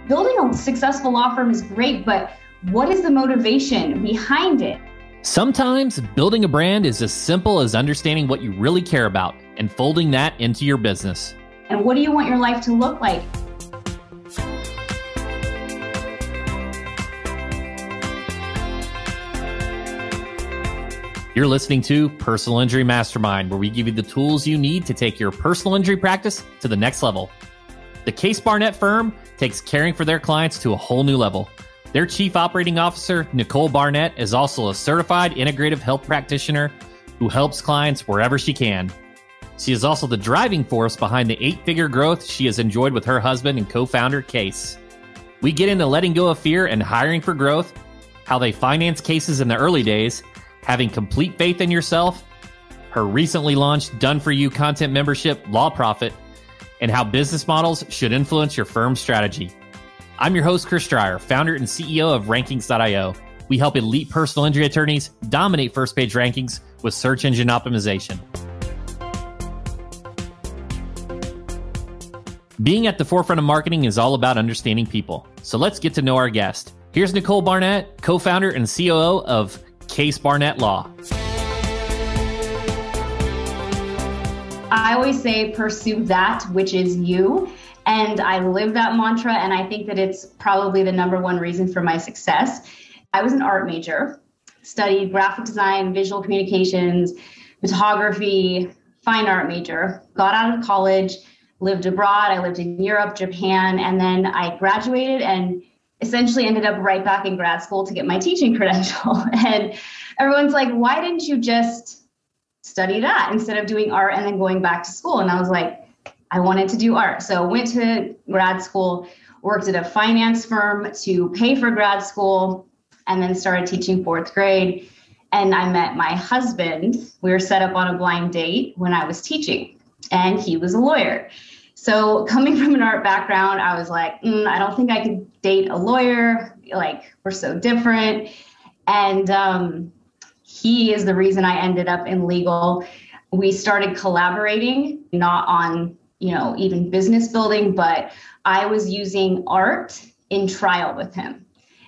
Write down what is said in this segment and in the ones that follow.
building a successful law firm is great, but what is the motivation behind it? Sometimes building a brand is as simple as understanding what you really care about and folding that into your business. And what do you want your life to look like? You're listening to Personal Injury Mastermind, where we give you the tools you need to take your personal injury practice to the next level. The Case Barnett firm takes caring for their clients to a whole new level. Their Chief Operating Officer, Nicole Barnett, is also a certified integrative health practitioner who helps clients wherever she can. She is also the driving force behind the 8-figure growth she has enjoyed with her husband and co-founder, Case. We get into letting go of fear and hiring for growth, how they finance cases in the early days, having complete faith in yourself, her recently launched done-for-you content membership, Law Profit, and how business models should influence your firm's strategy. I'm your host, Chris Dreyer, founder and CEO of Rankings.io. We help elite personal injury attorneys dominate first-page rankings with search engine optimization. Being at the forefront of marketing is all about understanding people. So let's get to know our guest. Here's Nicole Barnett, co-founder and COO of Case Barnett Law. I always say pursue that which is you. And I live that mantra. And I think that it's probably the number one reason for my success. I was an art major, studied graphic design, visual communications, photography, fine art major, got out of college, lived abroad. I lived in Europe, Japan, and then I graduated and essentially ended up right back in grad school to get my teaching credential. And everyone's like, why didn't you just study that instead of doing art and then going back to school? And I was like, I wanted to do art. So went to grad school, worked at a finance firm to pay for grad school, and then started teaching 4th grade. And I met my husband. We were set up on a blind date when I was teaching, and he was a lawyer. So coming from an art background, I was like, I don't think I could date a lawyer. Like, we're so different. And he is the reason I ended up in legal. We started collaborating, not on, even business building, but I was using art in trial with him.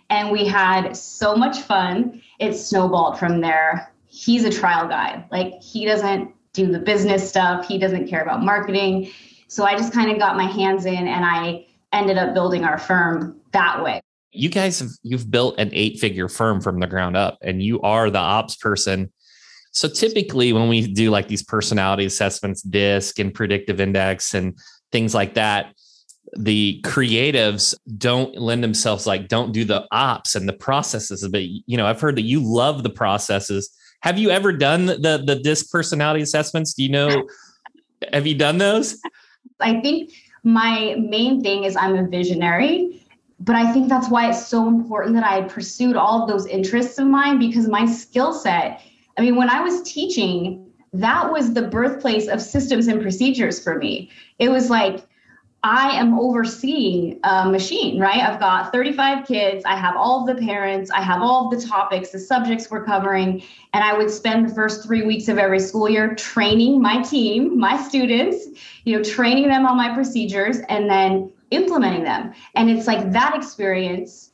And we had so much fun. It snowballed from there. He's a trial guy. Like, he doesn't do the business stuff. He doesn't care about marketing. So I just kind of got my hands in and I ended up building our firm that way. You guys, you've built an 8-figure firm from the ground up, and you are the ops person. So typically when we do like these personality assessments, DISC and predictive index and things like that, the creatives don't lend themselves, don't do the ops and the processes. But, I've heard that you love the processes. Have you ever done the DISC personality assessments? Have you done those? I think my main thing is I'm a visionary, but I think that's why it's so important that I pursued all of those interests of mine, because my skill set, when I was teaching, that was the birthplace of systems and procedures for me. It was like, I am overseeing a machine, right? I've got 35 kids. I have all of the parents. I have all of the topics, the subjects we're covering. And I would spend the first 3 weeks of every school year training my team, my students, training them on my procedures and then implementing them. And it's like that experience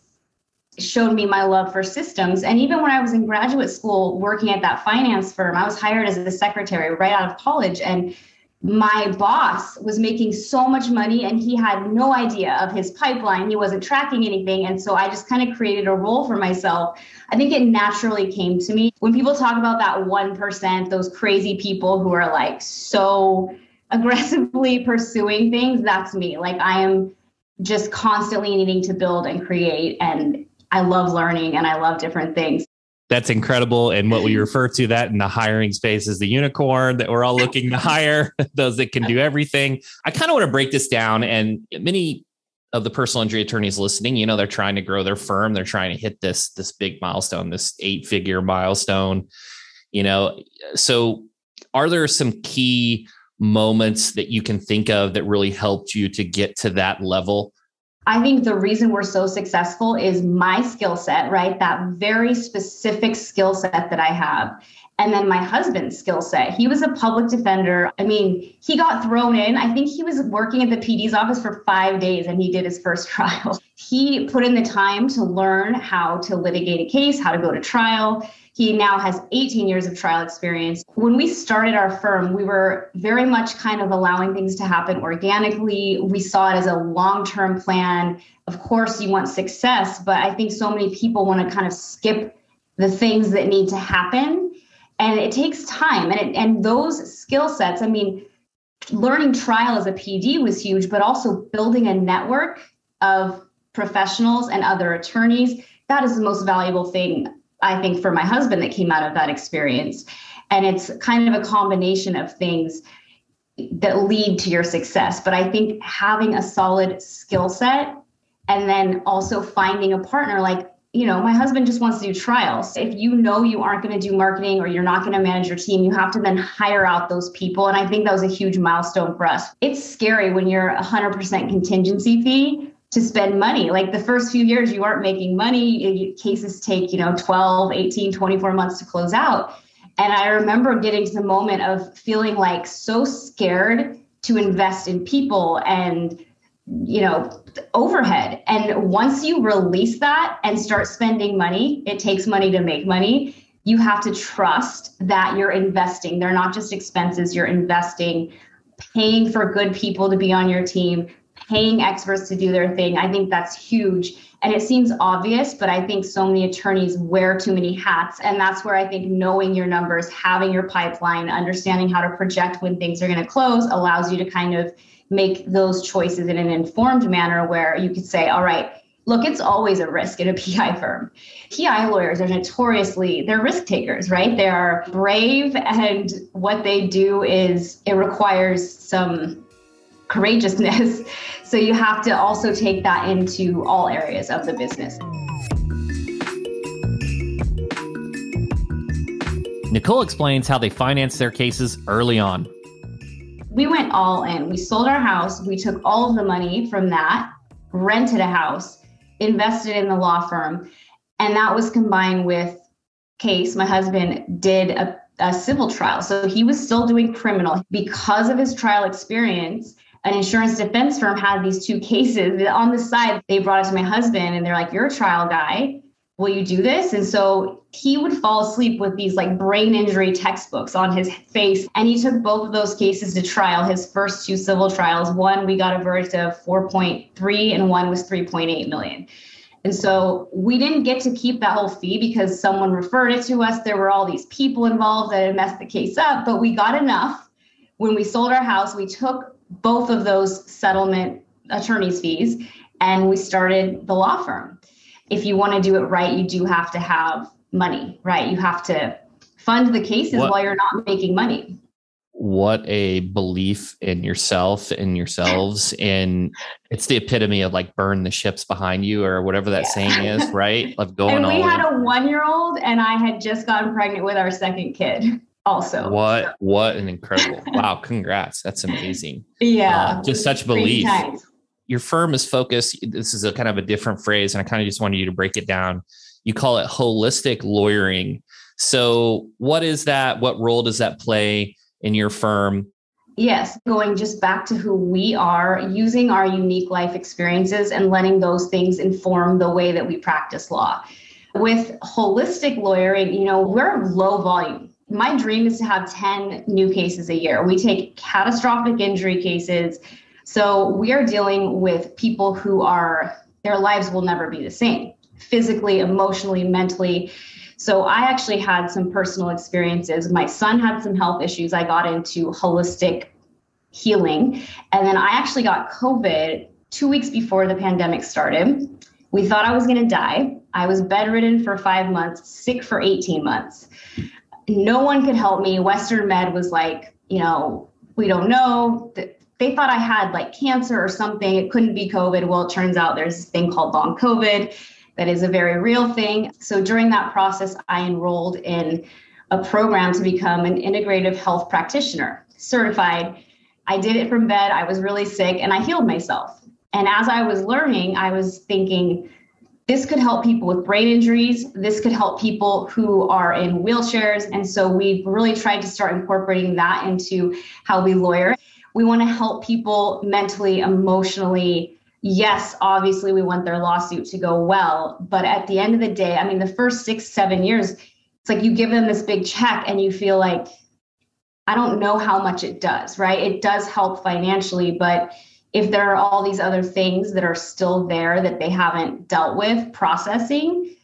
showed me my love for systems. And even when I was in graduate school working at that finance firm, I was hired as a secretary right out of college. And my boss was making so much money and he had no idea of his pipeline. He wasn't tracking anything. And so I just kind of created a role for myself. I think it naturally came to me. When people talk about that 1%, those crazy people who are like so aggressively pursuing things, that's me. Like, I am just constantly needing to build and create. And I love learning and I love different things. That's incredible. And what we refer to that in the hiring space is the unicorn that we're all looking to hire, those that can do everything. I kind of want to break this down. And many of the personal injury attorneys listening, they're trying to grow their firm. They're trying to hit this big milestone, this 8-figure milestone, So are there some key moments that you can think of that really helped you to get to that level? I think the reason we're so successful is my skill set, right? That very specific skill set that I have. And then my husband's skill set. He was a public defender. I mean, he got thrown in. I think he was working at the PD's office for 5 days and he did his first trial. He put in the time to learn how to litigate a case, how to go to trial. He now has 18 years of trial experience. When we started our firm, we were very much kind of allowing things to happen organically. We saw it as a long-term plan. Of course, you want success, but I think so many people want to kind of skip the things that need to happen. And it takes time. And those skill sets, I mean, learning trial as a PD was huge, but also building a network of professionals and other attorneys. That is the most valuable thing, I think, for my husband that came out of that experience. And it's kind of a combination of things that lead to your success. But I think having a solid skill set and then also finding a partner, like, my husband just wants to do trials. If you know you aren't going to do marketing or you're not going to manage your team, you have to then hire out those people. And I think that was a huge milestone for us. It's scary when you're 100% contingency fee to spend money. Like the first few years, you aren't making money. Cases take, 12, 18, 24 months to close out. And I remember getting to the moment of feeling like so scared to invest in people and overhead. And once you release that and start spending money, it takes money to make money. You have to trust that you're investing. They're not just expenses. You're investing, paying for good people to be on your team, paying experts to do their thing. I think that's huge. And it seems obvious, but I think so many attorneys wear too many hats. And that's where I think knowing your numbers, having your pipeline, understanding how to project when things are going to close allows you to kind of make those choices in an informed manner where you could say, all right, look, it's always a risk in a PI firm. PI lawyers are they're risk takers, right? They are brave, and what they do is it requires some courageousness. So you have to also take that into all areas of the business. Nicole explains how they finance their cases early on. We went all in. We sold our house. We took all of the money from that, rented a house, invested in the law firm. And that was combined with case. My husband did a civil trial. So he was still doing criminal. Because of his trial experience, an insurance defense firm had these 2 cases on the side. They brought it to my husband and they're like, you're a trial guy. Will you do this? And so he would fall asleep with these like brain injury textbooks on his face. And he took both of those cases to trial, his first 2 civil trials. One, we got a verdict of 4.3 and one was 3.8 million. And so we didn't get to keep that whole fee because someone referred it to us. There were all these people involved that had messed the case up, but we got enough. When we sold our house, we took both of those settlement attorney's fees and we started the law firm. If you want to do it right, you do have to have money, right? You have to fund the cases while you're not making money. What a belief in yourself and yourselves. And it's the epitome of like burn the ships behind you or whatever that saying is, right? Of going and we all had in. a 1-year-old and I had just gotten pregnant with our second kid also. What an incredible, wow. Congrats. That's amazing. Yeah. Just such belief. Your firm is focused. This is a kind of a different phrase. And I kind of just wanted you to break it down. You call it holistic lawyering. So what is that? What role does that play in your firm? Yes. Going just back to who we are, using our unique life experiences and letting those things inform the way that we practice law. With holistic lawyering, we're low volume. My dream is to have 10 new cases a year. We take catastrophic injury cases. So we are dealing with people who their lives will never be the same, physically, emotionally, mentally. So I actually had some personal experiences. My son had some health issues. I got into holistic healing. And then I actually got COVID 2 weeks before the pandemic started. We thought I was going to die. I was bedridden for 5 months, sick for 18 months. No one could help me. Western Med was like, we don't know. They thought I had like cancer or something. It couldn't be COVID. Well, it turns out there's this thing called long COVID that is a very real thing. So during that process, I enrolled in a program to become an integrative health practitioner, certified. I did it from bed. I was really sick and I healed myself. And as I was learning, I was thinking, this could help people with brain injuries. This could help people who are in wheelchairs. And so we've really tried to start incorporating that into how we lawyer. We want to help people mentally, emotionally. Yes, obviously we want their lawsuit to go well. But at the end of the day, I mean, the first 6, 7 years, it's like you give them this big check and you feel like, I don't know how much it does, right? It does help financially, but if there are all these other things that are still there that they haven't dealt with processing,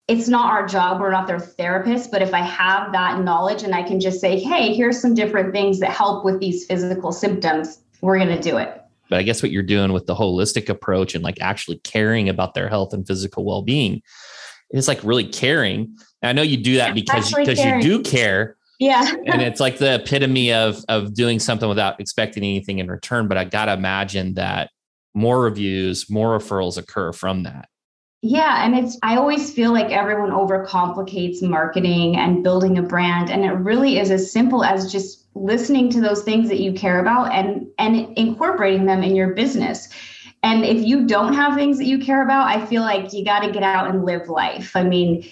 it's not our job. We're not their therapist. But if I have that knowledge and I can just say, hey, here's some different things that help with these physical symptoms, we're going to do it. But I guess what you're doing with the holistic approach and like actually caring about their health and physical well-being is like really caring. And I know you do that because you do care. Yeah. And it's like the epitome of doing something without expecting anything in return. But I got to imagine that more reviews, more referrals occur from that. Yeah. And I always feel like everyone overcomplicates marketing and building a brand. And it really is as simple as just listening to those things that you care about and incorporating them in your business. And if you don't have things that you care about, I feel like you got to get out and live life. I mean,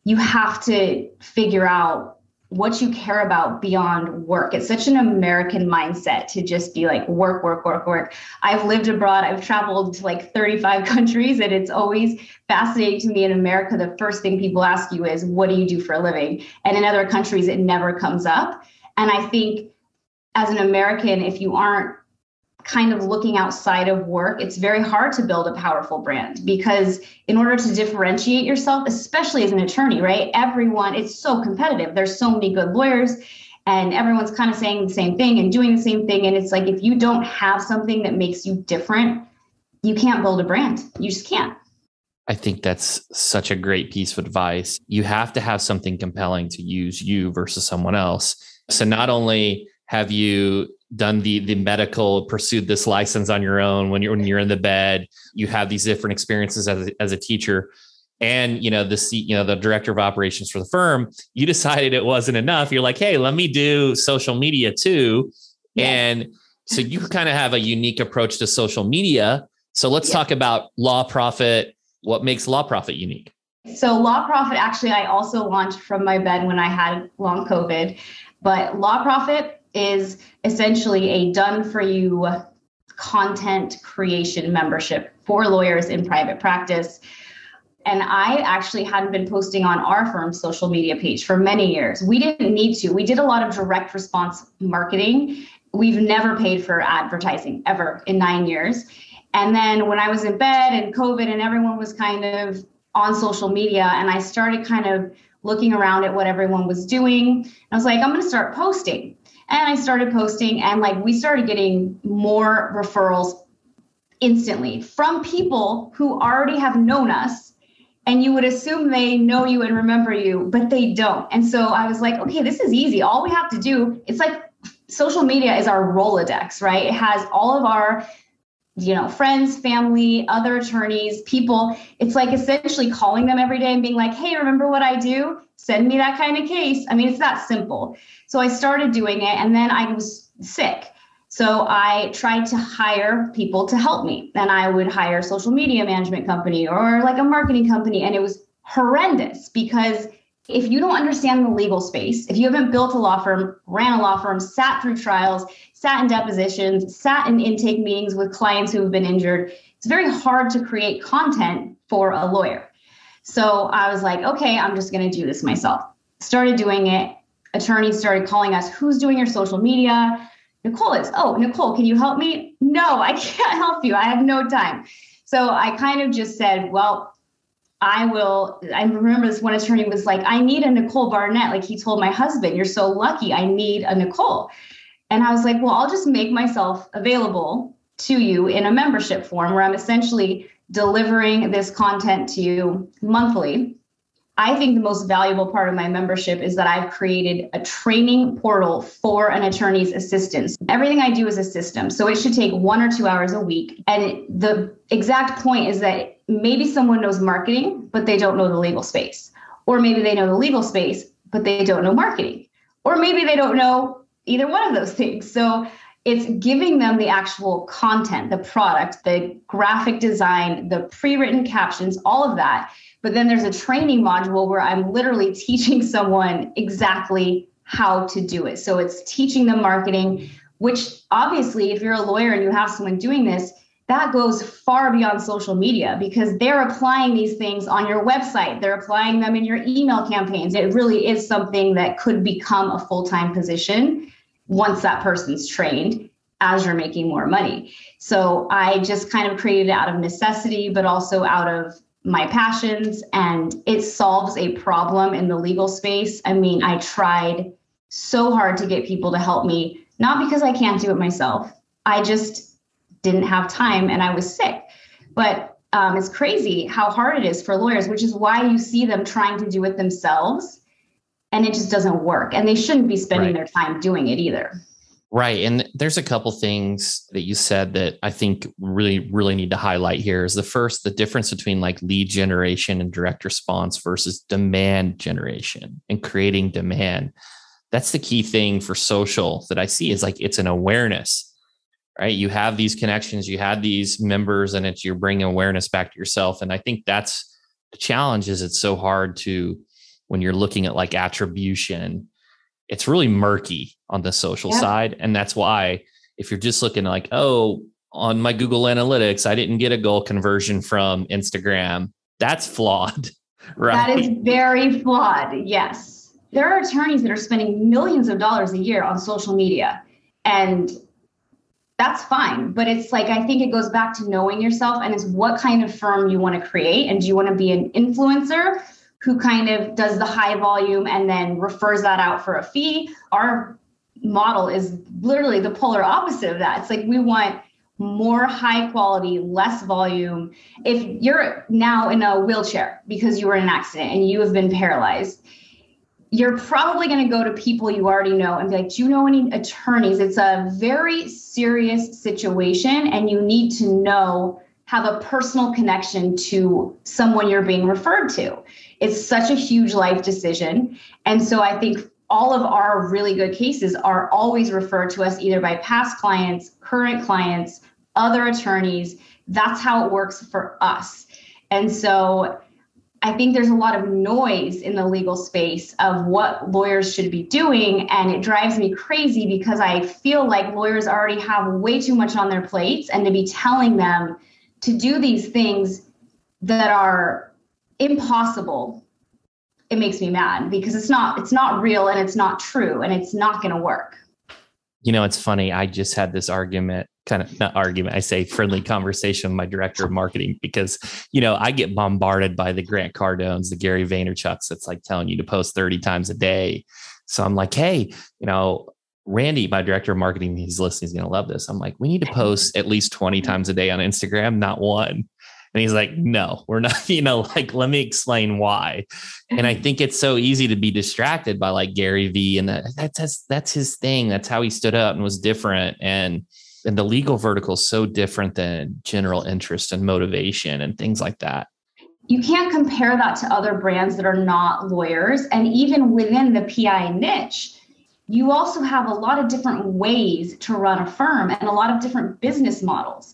you have to figure out what you care about beyond work. It's such an American mindset to just be like work, work, work, work. I've lived abroad. I've traveled to like 35 countries, and it's always fascinating to me in America. The first thing people ask you is, what do you do for a living? And in other countries, it never comes up. And I think as an American, if you aren't kind of looking outside of work, it's very hard to build a powerful brand, because in order to differentiate yourself, especially as an attorney, right? It's so competitive. There's so many good lawyers and everyone's kind of saying the same thing and doing the same thing. And it's like, if you don't have something that makes you different, you can't build a brand. You just can't. I think that's such a great piece of advice. You have to have something compelling to use you versus someone else. So not only have you done the medical, pursued this license on your own when you're in the bed, you have these different experiences as a teacher, and the director of operations for the firm, you decided it wasn't enough. You're like, hey, let me do social media too. Yeah. And so you kind of have a unique approach to social media. So let's talk about Law Profit. What makes Law Profit unique? So Law Profit, actually, I also launched from my bed when I had long COVID, but Law Profit is essentially a done-for-you content creation membership for lawyers in private practice. And I actually hadn't been posting on our firm's social media page for many years. We didn't need to. We did a lot of direct response marketing. We've never paid for advertising ever in 9 years. And then when I was in bed and COVID and everyone was kind of on social media, and I started kind of looking around at what everyone was doing, I was like, I'm going to start posting. And I started posting, and like we started getting more referrals instantly from people who already have known us. And you would assume they know you and remember you, but they don't. And so I was like, okay, this is easy. All we have to do, it's like social media is our Rolodex, right? It has all of our, friends, family, other attorneys, people. It's like essentially calling them every day and being like, hey, remember what I do? Send me that kind of case. I mean, it's that simple. So I started doing it, and then I was sick. So I tried to hire people to help me. And I would hire a social media management company or like a marketing company. And it was horrendous, because if you don't understand the legal space, if you haven't built a law firm, ran a law firm, sat through trials, sat in depositions, sat in intake meetings with clients who have been injured, it's very hard to create content for a lawyer. So I was like, okay, I'm just going to do this myself. Started doing it. Attorneys started calling us, who's doing your social media? Nicole is. Oh, Nicole, can you help me? No, I can't help you. I have no time. So I kind of just said, well, I will. I remember this one attorney was like, I need a Nicole Barnett. Like he told my husband, you're so lucky. I need a Nicole. And I was like, well, I'll just make myself available to you in a membership form where I'm essentially delivering this content to you monthly. I think the most valuable part of my membership is that I've created a training portal for an attorney's assistants. Everything I do is a system, so it should take 1 or 2 hours a week. And the exact point is that maybe someone knows marketing, but they don't know the legal space. Or maybe they know the legal space, but they don't know marketing. Or maybe they don't know either one of those things. So It's giving them the actual content, the product, the graphic design, the pre-written captions, all of that. But then there's a training module where I'm literally teaching someone exactly how to do it. So it's teaching them marketing, which obviously, if you're a lawyer and you have someone doing this, that goes far beyond social media because they're applying these things on your website. They're applying them in your email campaigns. It really is something that could become a full-time position once that person's trained as you're making more money. So I just kind of created it out of necessity, but also out of my passions, and it solves a problem in the legal space. I mean, I tried so hard to get people to help me, not because I can't do it myself. I just didn't have time and I was sick. But it's crazy how hard it is for lawyers, which is why you see them trying to do it themselves and it just doesn't work. And they shouldn't be spending their time doing it either. Right. And there's a couple things that you said that I think really need to highlight here. Is the first, the difference between like lead generation and direct response versus demand generation and creating demand. That's the key thing for social that I see is like, it's an awareness, right? You have these connections, you had these members, and you're bringing awareness back to yourself. And I think that's the challenge is it's so hard to, when you're looking at like attribution, it's really murky on the social side. And that's why if you're just looking like, oh, on my Google Analytics, I didn't get a goal conversion from Instagram, that's flawed, right? That is very flawed. Yes. There are attorneys that are spending millions of dollars a year on social media, and that's fine. But it's like, I think it goes back to knowing yourself and it's what kind of firm you want to create. And do you want to be an influencer who kind of does the high volume and then refers that out for a fee? Our model is literally the polar opposite of that. It's like, we want more high quality, less volume. If you're now in a wheelchair because you were in an accident and you have been paralyzed, you're probably going to go to people you already know and be like, do you know any attorneys? It's a very serious situation and you need to have a personal connection to someone you're being referred to. It's such a huge life decision. And so I think all of our really good cases are always referred to us either by past clients, current clients, other attorneys. That's how it works for us. And so I think there's a lot of noise in the legal space of what lawyers should be doing. And it drives me crazy because I feel like lawyers already have way too much on their plates, and to be telling them to do these things that are impossible, it makes me mad because it's not real and it's not true and it's not going to work. You know, it's funny. I just had this I say friendly conversation with my director of marketing because, you know, I get bombarded by the Grant Cardones, the Gary Vaynerchuks. That's like telling you to post 30 times a day. So I'm like, hey, you know, Randy, my director of marketing, he's listening, he's going to love this. I'm like, we need to post at least 20 times a day on Instagram, not one. And he's like, no, we're not, you know, like, let me explain why. And I think it's so easy to be distracted by like Gary V, and that's his thing. That's how he stood up and was different. And the legal vertical is so different than general interest and motivation and things like that. You can't compare that to other brands that are not lawyers. And even within the PI niche, you also have a lot of different ways to run a firm and a lot of different business models.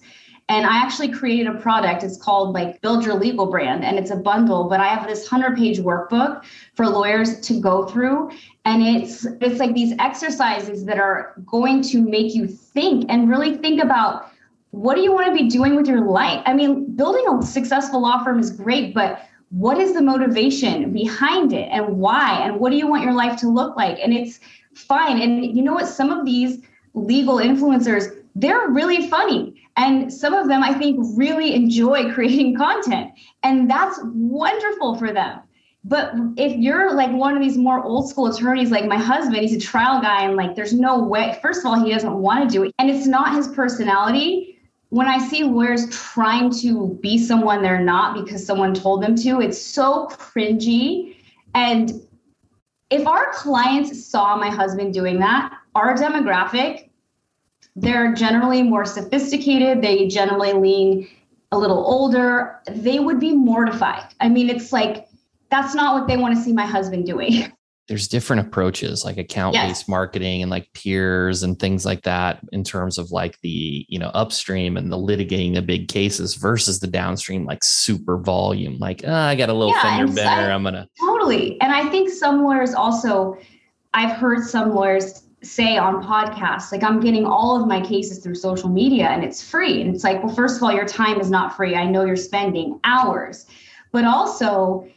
And I actually created a product. It's called like Build Your Legal Brand. And it's a bundle, but I have this 100-page workbook for lawyers to go through. And it's like these exercises that are going to make you think and really think about, what do you want to be doing with your life? I mean, building a successful law firm is great, but what is the motivation behind it and why? And what do you want your life to look like? And it's fine. And you know what? Some of these legal influencers, they're really funny. And some of them, I think, really enjoy creating content. And that's wonderful for them. But if you're like one of these more old school attorneys, like my husband, he's a trial guy, and like, there's no way, first of all, he doesn't want to do it. And it's not his personality. When I see lawyers trying to be someone they're not because someone told them to, it's so cringy. And if our clients saw my husband doing that, our demographic, they're generally more sophisticated. They generally lean a little older. They would be mortified. I mean, it's like, that's not what they want to see my husband doing. there's different approaches like account-based marketing and like peers and things like that in terms of like the, upstream and the litigating the big cases versus the downstream, like super volume, like, I got a little fender bender. I'm going to. Totally. And I think some lawyers also, I've heard some lawyers say on podcasts, like, I'm getting all of my cases through social media and it's free. And it's like, well, first of all, your time is not free. I know you're spending hours, but also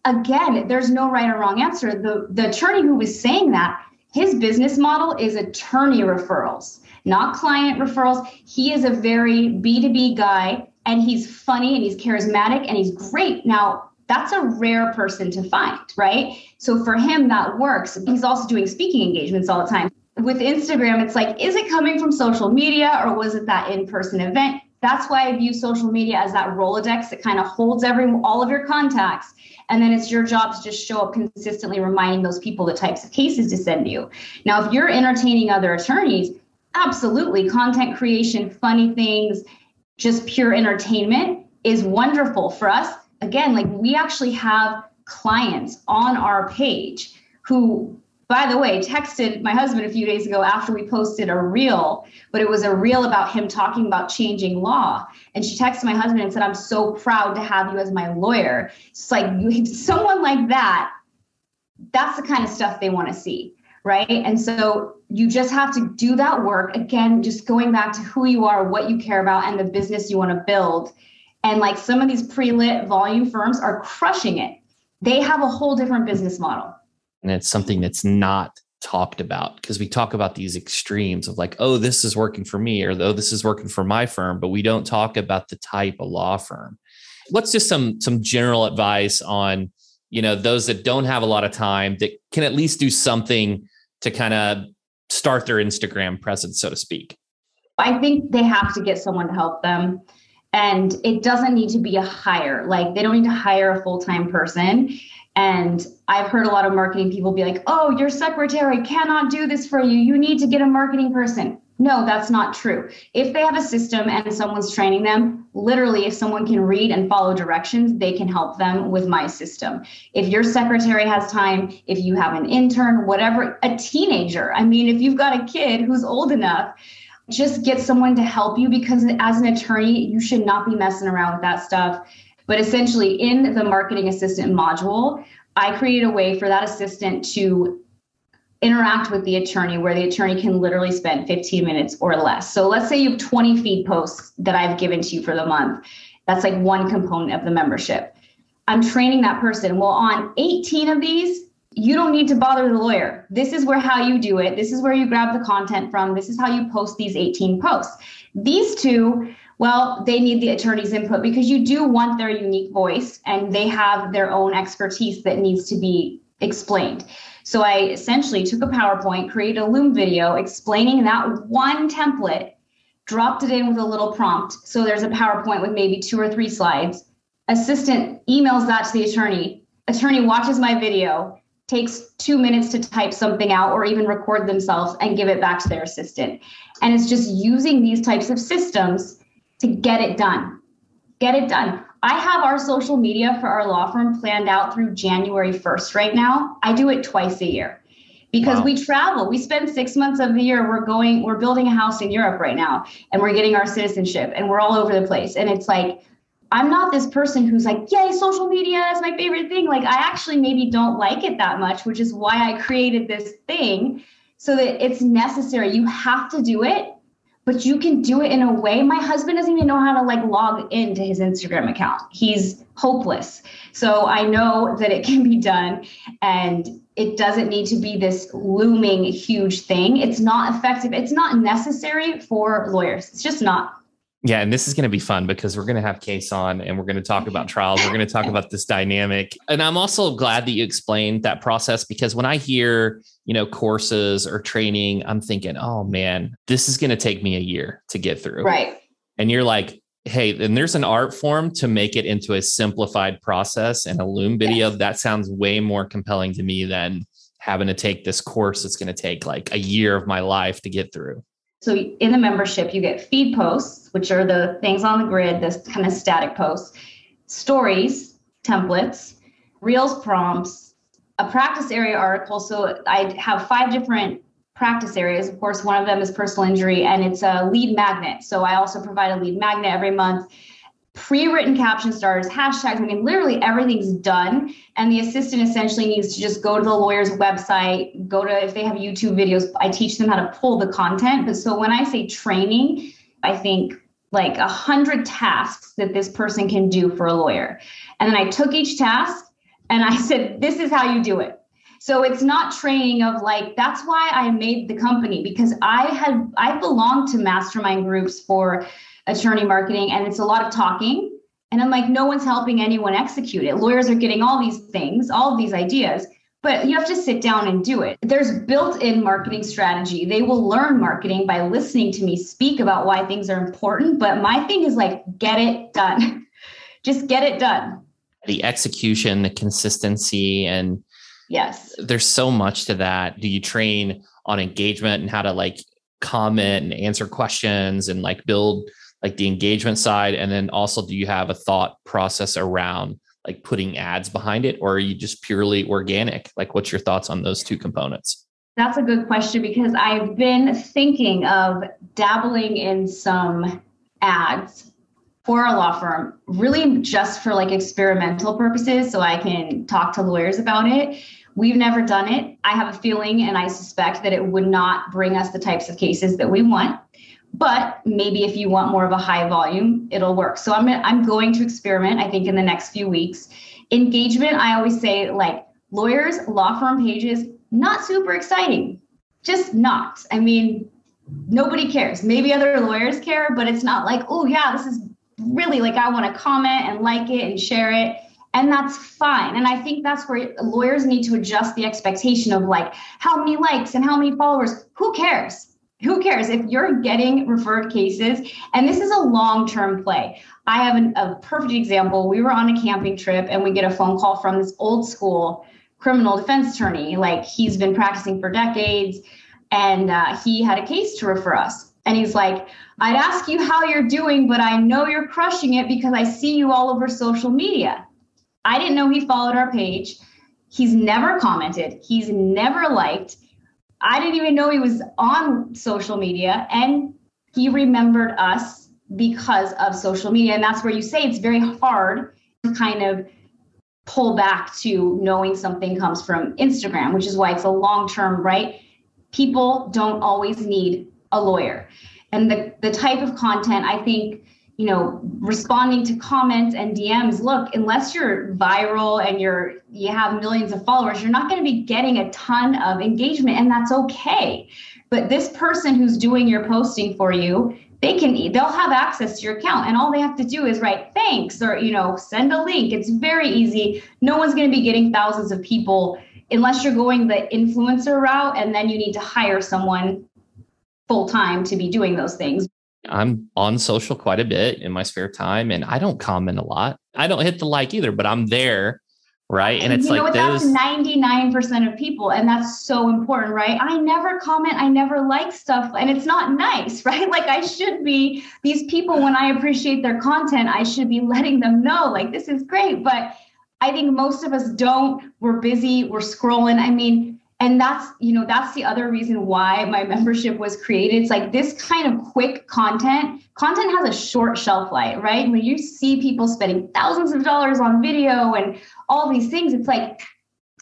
again, there's no right or wrong answer. The attorney who was saying that, his business model is attorney referrals, not client referrals. He is a very B2B guy, and he's funny and he's charismatic and he's great. Now, that's a rare person to find, right? So for him, that works. He's also doing speaking engagements all the time. With Instagram, it's like, is it coming from social media or was it that in-person event? That's why I view social media as that Rolodex that kind of holds all of your contacts. And then it's your job to just show up consistently, reminding those people the types of cases to send you. Now, if you're entertaining other attorneys, absolutely, content creation, funny things, just pure entertainment is wonderful for us. Again, like, we actually have clients on our page who, by the way, texted my husband a few days ago after we posted a reel, but it was a reel about him talking about changing law. And she texted my husband and said, I'm so proud to have you as my lawyer. It's like, someone like that, that's the kind of stuff they want to see, right? And so you just have to do that work. Again, just going back to who you are, what you care about, and the business you want to build. And like, some of these pre-lit volume firms are crushing it. They have a whole different business model. And it's something that's not talked about, because we talk about these extremes of like, oh, this is working for me, or oh, this is working for my firm, but we don't talk about the type of law firm. What's just some general advice on, those that don't have a lot of time that can at least do something to kind of start their Instagram presence, so to speak? I think they have to get someone to help them. And it doesn't need to be a hire. Like, they don't need to hire a full-time person. And I've heard a lot of marketing people be like, oh, your secretary cannot do this for you. You need to get a marketing person. No, that's not true. If they have a system and someone's training them, literally, if someone can read and follow directions, they can help them with my system. If your secretary has time, if you have an intern, whatever, a teenager, I mean, if you've got a kid who's old enough, just get someone to help you, because as an attorney, you should not be messing around with that stuff. But essentially, in the marketing assistant module, I created a way for that assistant to interact with the attorney, where the attorney can literally spend 15 minutes or less. So let's say you have 20 feed posts that I've given to you for the month. That's like one component of the membership. I'm training that person. Well, on 18 of these, you don't need to bother the lawyer. This is how you do it. This is where you grab the content from. This is how you post these 18 posts. These two, well, they need the attorney's input, because you do want their unique voice and they have their own expertise that needs to be explained. So I essentially took a PowerPoint, created a Loom video explaining that one template, dropped it in with a little prompt. So there's a PowerPoint with maybe 2 or 3 slides. Assistant emails that to the attorney. Attorney watches my video, takes 2 minutes to type something out or even record themselves and give it back to their assistant. And it's just using these types of systems to get it done. Get it done. I have our social media for our law firm planned out through January 1st right now. I do it twice a year because we travel. We spend 6 months of the year. We're building a house in Europe right now, and we're getting our citizenship, and we're all over the place. And it's like, I'm not this person who's like, yay, social media is my favorite thing. Like, I actually maybe don't like it that much, which is why I created this thing, so that it's necessary. You have to do it, but you can do it in a way. My husband doesn't even know how to like log into his Instagram account. He's hopeless. So I know that it can be done, and it doesn't need to be this looming huge thing. It's not effective. It's not necessary for lawyers. It's just not. Yeah. And this is going to be fun because we're going to have Case on and we're going to talk about trials. We're going to talk about this dynamic. And I'm also glad that you explained that process, because when I hear, courses or training, I'm thinking, oh man, this is going to take me a year to get through. Right. And you're like, hey, and there's an art form to make it into a simplified process, and a Loom video. Yes. That sounds way more compelling to me than having to take this course. It's going to take like a year of my life to get through. So in the membership, you get feed posts, which are the things on the grid, this kind of static posts, stories, templates, reels prompts, a practice area article. So I have 5 different practice areas. Of course, one of them is personal injury, and it's a lead magnet. So I also provide a lead magnet every month, pre-written caption starters, hashtags. I mean, literally everything's done. And the assistant essentially needs to just go to the lawyer's website, go to, if they have YouTube videos, I teach them how to pull the content. But so when I say training, I think like 100 tasks that this person can do for a lawyer. And then I took each task and I said, this is how you do it. So it's not training of like, that's why I made the company, because I belong to mastermind groups for attorney marketing, and it's a lot of talking. And I'm like, no one's helping anyone execute it. Lawyers are getting all these things, all of these ideas, but you have to sit down and do it. There's built-in marketing strategy. They will learn marketing by listening to me speak about why things are important. But my thing is like, get it done. Just get it done. The execution, the consistency, and yes, there's so much to that. Do you train on engagement and how to like comment and answer questions and like build like the engagement side? And then also, do you have a thought process around like putting ads behind it, or are you just purely organic? Like, what's your thoughts on those 2 components? That's a good question, because I've been thinking of dabbling in some ads for a law firm, really just for like experimental purposes, so I can talk to lawyers about it. We've never done it. I have a feeling, and I suspect that it would not bring us the types of cases that we want. But maybe if you want more of a high volume, it'll work. So I'm going to experiment, I think, in the next few weeks. Engagement, I always say, like, lawyers, law firm pages, not super exciting. Just not. I mean, nobody cares. Maybe other lawyers care, but it's not like, oh yeah, this is really like, I want to comment and like it and share it. And that's fine. And I think that's where lawyers need to adjust the expectation of like, how many likes and how many followers. Who cares? Who cares if you're getting referred cases? And this is a long-term play. I have a perfect example. We were on a camping trip and we get a phone call from this old school criminal defense attorney. Like, he's been practicing for decades, and he had a case to refer us. And he's like, I'd ask you how you're doing, but I know you're crushing it because I see you all over social media. I didn't know he followed our page. He's never commented. He's never liked. I didn't even know he was on social media, and he remembered us because of social media. And that's where you say it's very hard to kind of pull back to knowing something comes from Instagram, which is why it's a long-term, right? People don't always need a lawyer. And the type of content, I think, responding to comments and DMs, look, unless you're viral and you have millions of followers, you're not going to be getting a ton of engagement, and that's okay. But this person who's doing your posting for you, they'll have access to your account, and all they have to do is write thanks or, send a link. It's very easy. No one's going to be getting thousands of people unless you're going the influencer route, and then you need to hire someone full time to be doing those things. I'm on social quite a bit in my spare time, and I don't comment a lot. I don't hit the like either, but I'm there, right? And it's like that's 99% of people, and that's so important, right? I never comment, I never like stuff, and it's not nice, right? Like, I should be, these people, when I appreciate their content, I should be letting them know, like, this is great. But I think most of us don't. We're busy, we're scrolling. I mean, and that's the other reason why my membership was created. It's like this kind of quick content has a short shelf life, right? When you see people spending thousands of dollars on video and all these things, it's like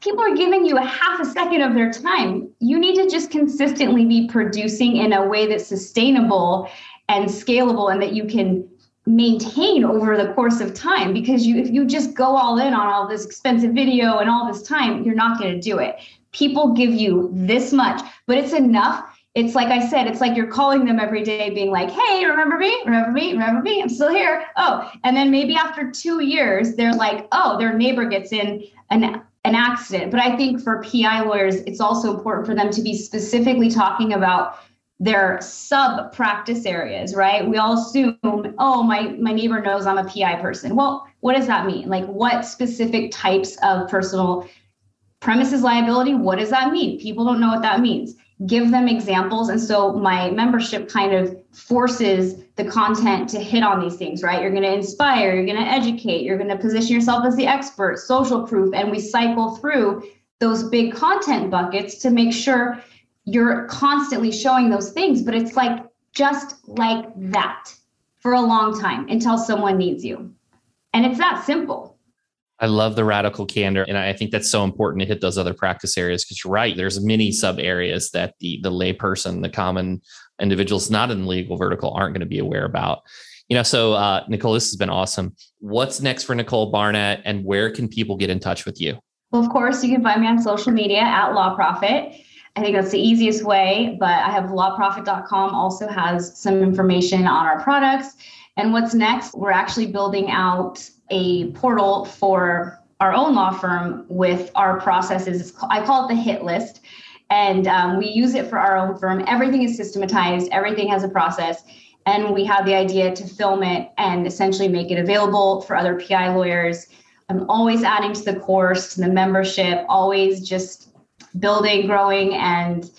people are giving you a half a second of their time. You need to just consistently be producing in a way that's sustainable and scalable, and that you can maintain over the course of time. Because if you just go all in on all this expensive video and all this time, you're not going to do it. People give you this much, but it's enough. It's like I said, it's like you're calling them every day being like, hey, remember me? Remember me? Remember me? I'm still here. Oh, and then maybe after 2 years, they're like, oh, their neighbor gets in an accident. But I think for PI lawyers, it's also important for them to be specifically talking about their sub practice areas, right? We all assume, oh, my neighbor knows I'm a PI person. Well, what does that mean? Like, what specific types of personal premises liability, what does that mean? People don't know what that means. Give them examples. And so my membership kind of forces the content to hit on these things, right? You're going to inspire, you're going to educate, you're going to position yourself as the expert, social proof, and we cycle through those big content buckets to make sure you're constantly showing those things. But it's like just like that for a long time until someone needs you. And it's that simple. I love the radical candor. And I think that's so important to hit those other practice areas, because you're right. There's many sub areas that the layperson, the common individuals not in the legal vertical aren't going to be aware about. So Nicole, this has been awesome. What's next for Nicole Barnett, and where can people get in touch with you? Well, of course, you can find me on social media at Law Profit. I think that's the easiest way, but I have lawprofit.com also has some information on our products. And what's next, we're actually building out a portal for our own law firm with our processes. I call it the hit list. And we use it for our own firm. Everything is systematized. Everything has a process. And we have the idea to film it and essentially make it available for other PI lawyers. I'm always adding to the course, to the membership, always just building, growing, and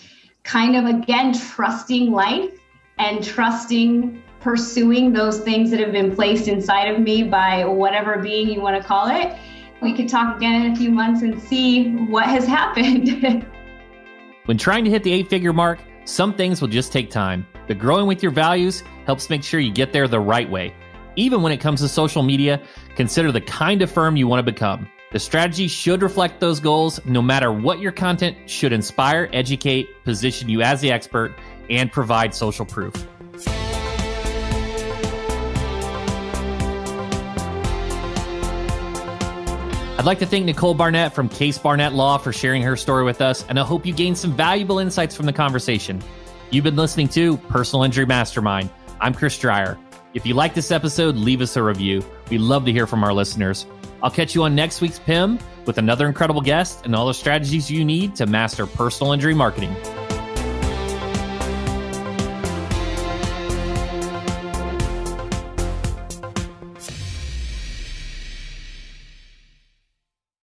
kind of, again, trusting life and pursuing those things that have been placed inside of me by whatever being you want to call it. We could talk again in a few months and see what has happened. When trying to hit the 8-figure mark, some things will just take time. But growing with your values helps make sure you get there the right way. Even when it comes to social media, consider the kind of firm you want to become. The strategy should reflect those goals, no matter what your content should inspire, educate, position you as the expert, and provide social proof. I'd like to thank Nicole Barnett from Case Barnett Law for sharing her story with us, and I hope you gained some valuable insights from the conversation. You've been listening to Personal Injury Mastermind. I'm Chris Dreyer. If you like this episode, leave us a review. We love to hear from our listeners. I'll catch you on next week's PIM with another incredible guest and all the strategies you need to master personal injury marketing.